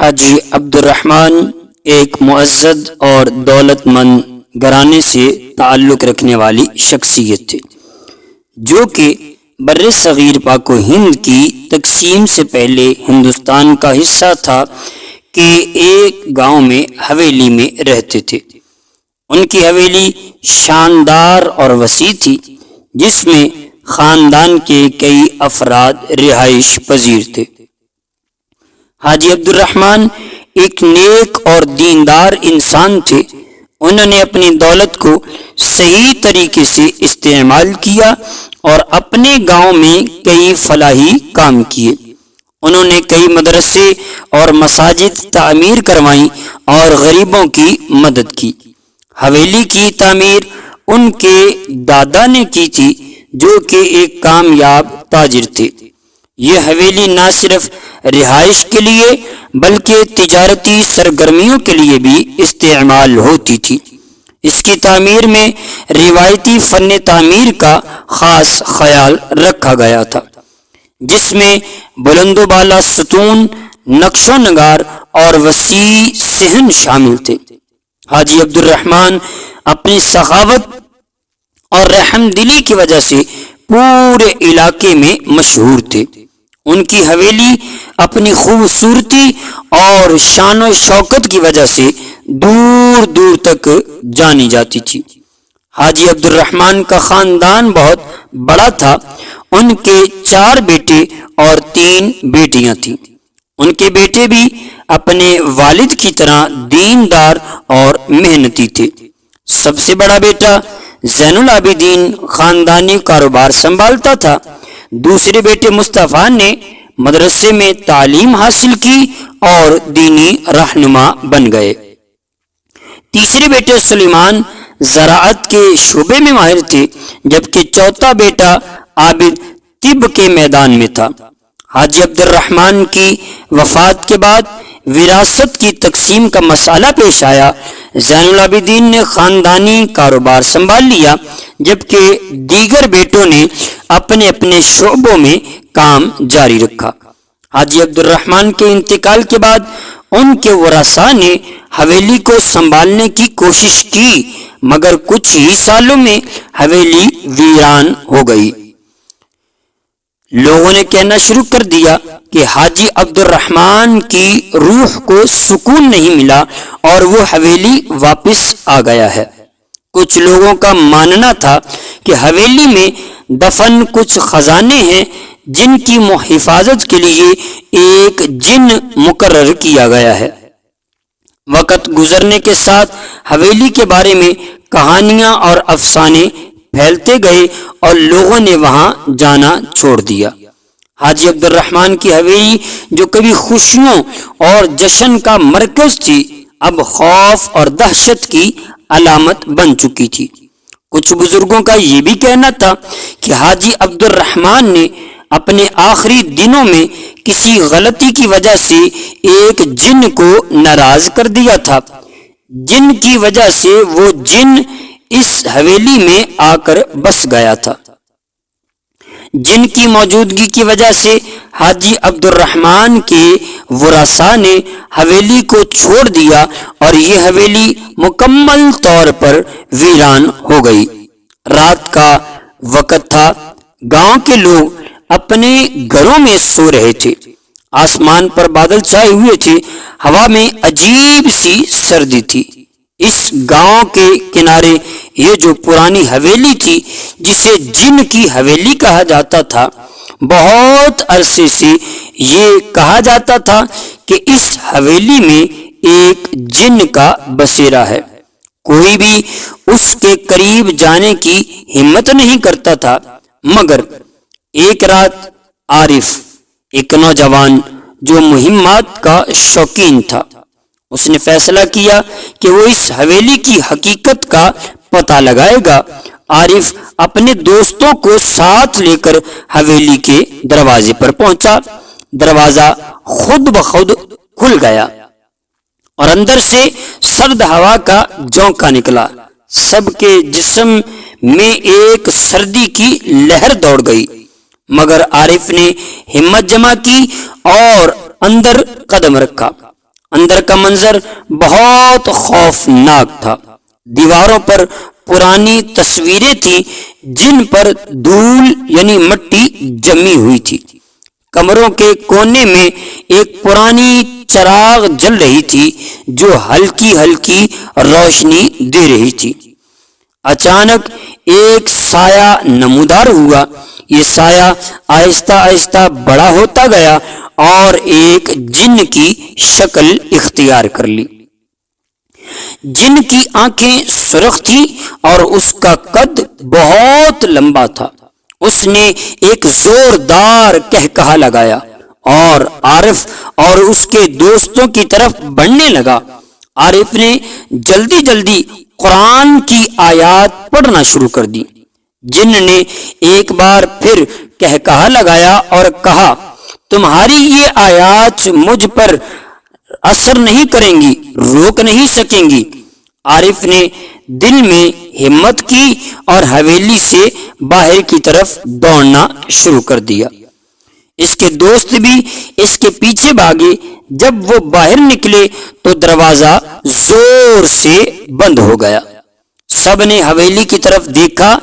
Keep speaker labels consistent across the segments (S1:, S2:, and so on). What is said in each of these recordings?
S1: حاجی عبد الرحمن ایک معزز اور دولت مند گھرانے سے تعلق رکھنے والی شخصیت تھے جو کہ بر صغیر پاک و ہند کی تقسیم سے پہلے ہندوستان کا حصہ تھا کہ ایک گاؤں میں حویلی میں رہتے تھے۔ ان کی حویلی شاندار اور وسیع تھی جس میں خاندان کے کئی افراد رہائش پذیر تھے۔ حاجی عبد الرحمن ایک نیک اور دیندار انسان تھے۔ انہوں نے اپنی دولت کو صحیح طریقے سے استعمال کیا اور اپنے گاؤں میں کئی فلاحی کام کیے۔ انہوں نے کئی مدرسے اور مساجد تعمیر کروائیں اور غریبوں کی مدد کی۔ حویلی کی تعمیر ان کے دادا نے کی تھی جو کہ ایک کامیاب تاجر تھے۔ یہ حویلی نہ صرف رہائش کے لیے بلکہ تجارتی سرگرمیوں کے لیے بھی استعمال ہوتی تھی۔ اس کی تعمیر میں روایتی فن تعمیر کا خاص خیال رکھا گیا تھا جس میں بلند و بالا ستون، نقش و نگار اور وسیع صحن شامل تھے۔ حاجی عبد الرحمن اپنی سخاوت اور رحم دلی کی وجہ سے پورے علاقے میں مشہور تھے۔ ان کی حویلی اپنی خوبصورتی اور شان و شوکت کی وجہ سے دور دور تک جانی جاتی تھی۔ حاجی عبد الرحمن کا خاندان بہت بڑا تھا۔ ان کے 4 بیٹے اور 3 بیٹیاں تھیں۔ ان کے بیٹے بھی اپنے والد کی طرح دیندار اور محنتی تھے۔ سب سے بڑا بیٹا زین العابدین خاندانی کاروبار سنبھالتا تھا۔ دوسرے بیٹے مصطفیٰ نے مدرسے میں تعلیم حاصل کی اور دینی رہنما بن گئے۔ تیسرے بیٹے سلیمان زراعت کے شعبے میں ماہر تھے جبکہ چوتھا بیٹا عابد طب کے میدان میں تھا۔ حاجی عبد الرحمن کی وفات کے بعد وراثت کی تقسیم کا مسئلہ پیش آیا۔ زین العابدین نے خاندانی کاروبار سنبھال لیا جبکہ دیگر بیٹوں نے اپنے اپنے شعبوں میں کام جاری رکھا۔ حاجی عبد الرحمن کے انتقال کے بعد ان کے ورثاء نے حویلی کو سنبھالنے کی کوشش کی مگر کچھ ہی سالوں میں حویلی ویران ہو گئی۔ لوگوں نے کہنا شروع کر دیا کہ حاجی عبد الرحمن کی روح کو سکون نہیں ملا اور وہ حویلی واپس آ گیا ہے۔ کچھ لوگوں کا ماننا تھا کہ حویلی میں دفن کچھ خزانے ہیں جن کی حفاظت کے لیے ایک جن مقرر کیا گیا ہے۔ وقت گزرنے کے ساتھ حویلی کے بارے میں کہانیاں اور افسانے پھیلتے گئے اور لوگوں نے وہاں جانا چھوڑ دیا۔ حاجی عبد الرحمن کی حویلی جو کبھی خوشیوں اور جشن کا مرکز تھی اب خوف اور دہشت کی علامت بن چکی تھی۔ کچھ بزرگوں کا یہ بھی کہنا تھا کہ حاجی عبد الرحمن نے اپنے آخری دنوں میں کسی غلطی کی وجہ سے ایک جن کو ناراض کر دیا تھا، جن کی وجہ سے وہ جن اس حویلی میں آ کر بس گیا تھا۔ جن کی موجودگی کی وجہ سے حاجی عبد الرحمن کے ورثاء نے حویلی کو چھوڑ دیا اور یہ حویلی مکمل طور پر ویران ہو گئی۔ رات کا وقت تھا، گاؤں کے لوگ اپنے گھروں میں سو رہے تھے۔ آسمان پر بادل چھائے ہوئے تھے، ہوا میں عجیب سی سردی تھی۔ اس گاؤں کے کنارے یہ جو پرانی حویلی تھی جسے جن کی حویلی کہا جاتا تھا، بہت عرصے سے یہ کہا جاتا تھا کہ اس حویلی میں ایک جن کا بسیرا ہے۔ کوئی بھی اس کے قریب جانے کی ہمت نہیں کرتا تھا مگر ایک رات عارف، ایک نوجوان جو مہمات کا شوقین تھا، اس نے فیصلہ کیا کہ وہ اس حویلی کی حقیقت کا پتہ لگائے گا۔ عارف اپنے دوستوں کو ساتھ لے کر حویلی کے دروازے پر پہنچا۔ دروازہ خود بخود کھل گیا اور اندر سے سرد ہوا کا جھونکا نکلا۔ سب کے جسم میں ایک سردی کی لہر دوڑ گئی مگر عارف نے ہمت جمع کی اور اندر قدم رکھا۔ اندر کا منظر بہت خوفناک تھا۔ دیواروں پر پرانی تصویریں تھیں جن پر دھول یعنی مٹی جمی ہوئی تھی۔ کمروں کے کونے میں ایک پرانی چراغ جل رہی تھی جو ہلکی ہلکی روشنی دے رہی تھی۔ اچانک ایک سایہ نمودار ہوا۔ یہ سایہ آہستہ آہستہ بڑا ہوتا گیا اور ایک جن کی شکل اختیار کر لی۔ جن کی آنکھیں سرخ تھیں اور اس کا قد بہت لمبا تھا۔ اس نے ایک زوردار قہقہا لگایا اور عارف اور اس کے دوستوں کی طرف بڑھنے لگا۔ عارف نے جلدی جلدی قرآن کی آیات پڑھنا شروع کر دی۔ جن نے ایک بار پھر قہقہا لگایا اور کہا، تمہاری یہ آیات مجھ پر اثر نہیں کریں گی، روک نہیں سکیں گی۔ عارف نے دل میں ہمت کی اور حویلی سے باہر کی طرف دوڑنا شروع کر دیا۔ اس کے دوست بھی اس کے پیچھے بھاگے۔ جب وہ باہر نکلے تو دروازہ زور سے بند ہو گیا۔ سب نے حویلی کی طرف دیکھا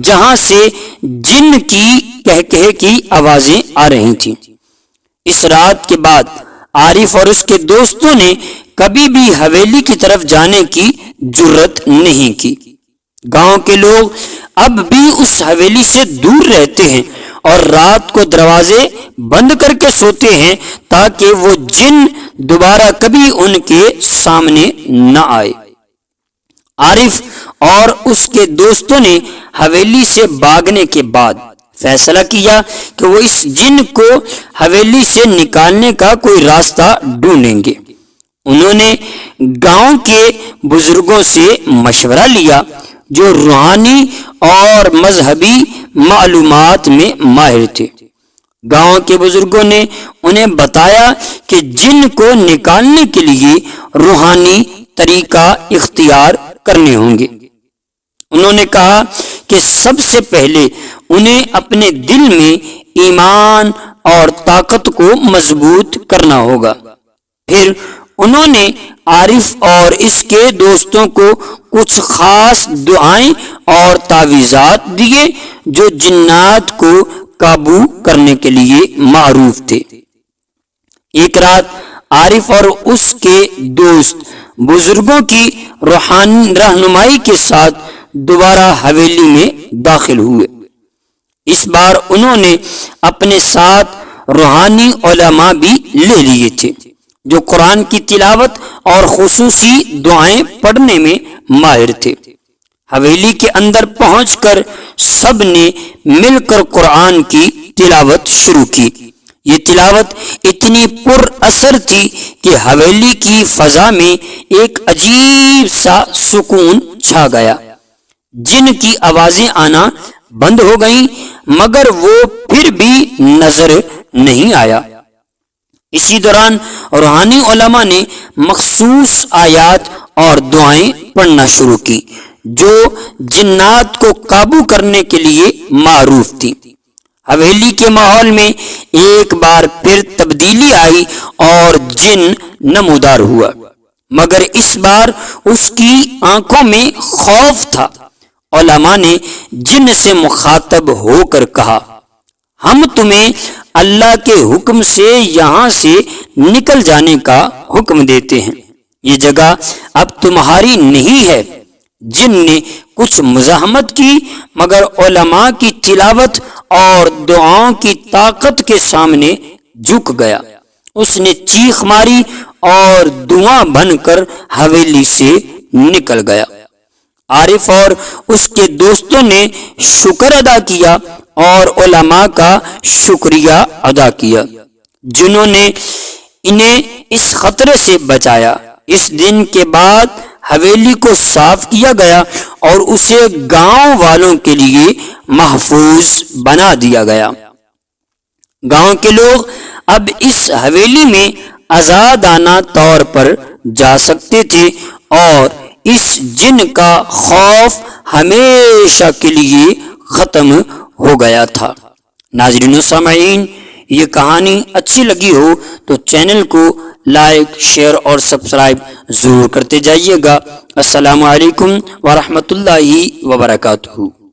S1: جہاں سے جن کی قہقہے کی آوازیں آ رہی تھیں۔ اس رات کے بعد عارف اور اس کے دوستوں نے کبھی بھی حویلی کی طرف جانے کی جرت نہیں کی۔ گاؤں کے لوگ اب بھی اس حویلی سے دور رہتے ہیں اور رات کو دروازے بند کر کے سوتے ہیں تاکہ وہ جن دوبارہ کبھی ان کے سامنے نہ آئے۔ عارف اور اس کے دوستوں نے حویلی سے بھاگنے کے بعد فیصلہ کیا کہ وہ اس جن کو حویلی سے نکالنے کا کوئی راستہ ڈھونڈیں گے۔ انہوں نے گاؤں کے بزرگوں سے مشورہ لیا جو روحانی اور مذہبی معلومات میں ماہر تھے۔ گاؤں کے بزرگوں نے انہیں بتایا کہ جن کو نکالنے کے لیے روحانی طریقہ اختیار کرنے ہوں گے۔ انہوں نے کہا کہ سب سے پہلے انہیں اپنے دل میں ایمان اور طاقت کو مضبوط کرنا ہوگا۔ پھر انہوں نے عارف اور اس کے دوستوں کو کچھ خاص دعائیں اور تعویذات دیے جو جنات کو قابو کرنے کے لیے معروف تھے۔ ایک رات عارف اور اس کے دوست بزرگوں کی روحانی رہنمائی کے ساتھ دوبارہ حویلی میں داخل ہوئے۔ اس بار انہوں نے اپنے ساتھ روحانی علماء بھی لے لیے تھے جو قرآن کی تلاوت اور خصوصی دعائیں پڑھنے میں ماہر تھے۔ حویلی کے اندر پہنچ کر سب نے مل کر قرآن کی تلاوت شروع کی۔ یہ تلاوت اتنی پر اثر تھی کہ حویلی کی فضا میں ایک عجیب سا سکون چھا گیا۔ جن کی آوازیں آنا بند ہو گئیں مگر وہ پھر بھی نظر نہیں آیا۔ اسی دوران روحانی علماء نے مخصوص آیات اور دعائیں پڑھنا شروع کی جو جنات کو قابو کرنے کے لیے معروف تھی۔ حویلی کے ماحول میں ایک بار پھر تبدیلی آئی اور جن نمودار ہوا، مگر اس بار اس کی آنکھوں میں خوف تھا۔ علماء نے جن سے مخاطب ہو کر کہا، ہم تمہیں اللہ کے حکم سے یہاں سے نکل جانے کا حکم دیتے ہیں، یہ جگہ اب تمہاری نہیں ہے۔ جن نے کچھ مزاحمت کی مگر علماء کی تلاوت اور دعاؤں کی طاقت کے سامنے جھک گیا۔ اس نے چیخ ماری اور دھواں بن کر حویلی سے نکل گیا۔ عارف اور اس کے دوستوں نے شکر ادا کیا اور علماء کا شکریہ ادا کیا جنہوں نے انہیں اس خطرے سے بچایا۔ اس دن کے بعد حویلی کو صاف کیا گیا اور اسے گاؤں والوں کے لیے محفوظ بنا دیا گیا۔ گاؤں کے لوگ اب اس حویلی میں آزادانہ طور پر جا سکتے تھے اور اس جن کا خوف ہمیشہ کے لیے ختم ہو گیا تھا۔ ناظرین و سامعین، یہ کہانی اچھی لگی ہو تو چینل کو لائک، شیئر اور سبسکرائب ضرور کرتے جائیے گا۔ السلام علیکم ورحمۃ اللہ وبرکاتہ۔